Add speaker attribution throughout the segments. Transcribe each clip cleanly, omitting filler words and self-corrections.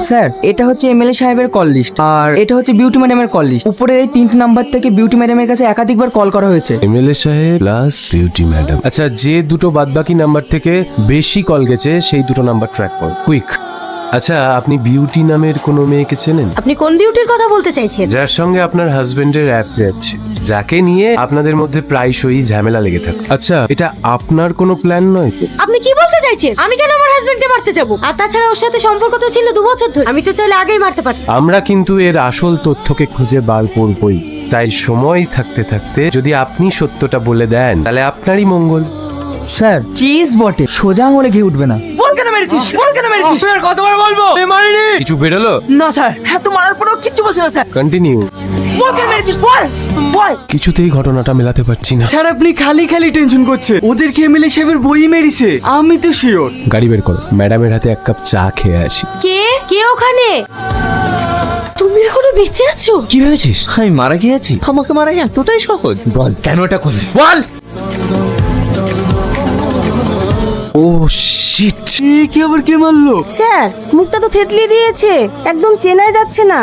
Speaker 1: Sir এটা হচ্ছে MLA সাহেবের কল লিস্ট, আর এটা হচ্ছে বিউটি ম্যাডামের কল লিস্ট। উপরে এই 3টি নাম্বার থেকে বিউটি ম্যাডামের কাছে একাধিকবার কল করা হয়েছে।
Speaker 2: এমএলএ সাহেব প্লাস বিউটি ম্যাডাম। আচ্ছা, যে দুটো বাদবাকি নাম্বার থেকে বেশি কল গেছে সেই দুটো নাম্বার ট্র্যাক কর, কুইক। আচ্ছা, আপনি বিউটি নামের কোনো মেয়েকে চেনেন?
Speaker 3: আপনি কোন বিউটির কথা বলতে চাইছেন?
Speaker 2: যার সঙ্গে আপনার হাজবেন্ডের অ্যাফেয়ার আছে, যাকে নিয়ে আপনাদের মধ্যে প্রায়শই ঝামেলা লেগে থাকে। আচ্ছা, এটা আপনার কোনো প্ল্যান নয় তো?
Speaker 3: আপনি কি বলতে চাইছেন? আমি কেন আমার হাজবেন্ডকে মারতে যাব? আর তাছাড়া ওর সাথে সম্পর্ক তো ছিল 2 বছর ধরে। আমি তো চাইলে আগেই মারতে পারতাম।
Speaker 2: আমরা কিন্তু এর আসল তথ্যকে খুঁজে বার করবই, তাই সময় থাকতে থাকতে যদি আপনি সত্যটা বলে দেন তাহলে আপনারই মঙ্গল।
Speaker 1: স্যার চিজ বটে, সোজা আঙুলে ঘি উঠবে না। বল কেন মেরেছিস, বল কেন মেরেছিস? স্যার কতবার বলবো মারিনি?
Speaker 2: কিছু বেরোলো
Speaker 1: না স্যার, হ্যাঁ তো মারার পরেও কিচ্ছু বলছে না স্যার।
Speaker 2: কন্টিনিউ।
Speaker 1: বল কেন মেরেছিস, বল বল।
Speaker 2: কিছুতেই ঘটনাটা মেলাতে পারছি না।
Speaker 4: স্যার আপনি খালি খালি টেনশন করছে, ওদেরকে এমএলএ সাহেবের বই মেরেছে, আমি তো শিওর।
Speaker 2: গাড়ি বের করো, ম্যাডামের হাতে 1 কাপ চা খেয়ে আসি।
Speaker 3: কে কে ওখানে? তুমি এখনো বেঁচে আছো?
Speaker 4: কি ভেবেছিস আমি মারা গিয়েছি? আমাকে মারা এতটাই সহজ? বল কেন এটা করলে, বল।
Speaker 2: ও শিট,
Speaker 4: কি আবার কে মারলো?
Speaker 3: স্যার মুখটা তো থেতলিয়ে দিয়েছে, একদম চেনাই যাচ্ছে না।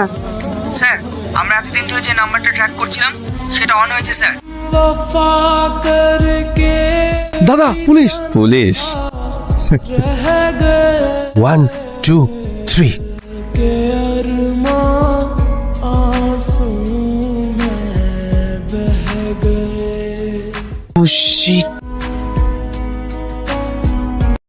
Speaker 1: স্যার আমরা এতদিন ধরে যে নাম্বারটা ট্র্যাক করছিলাম সেটা অন হয়েছে স্যার।
Speaker 4: দাদা পুলিশ। পুলিশ
Speaker 2: 1 2 3। ও শিট,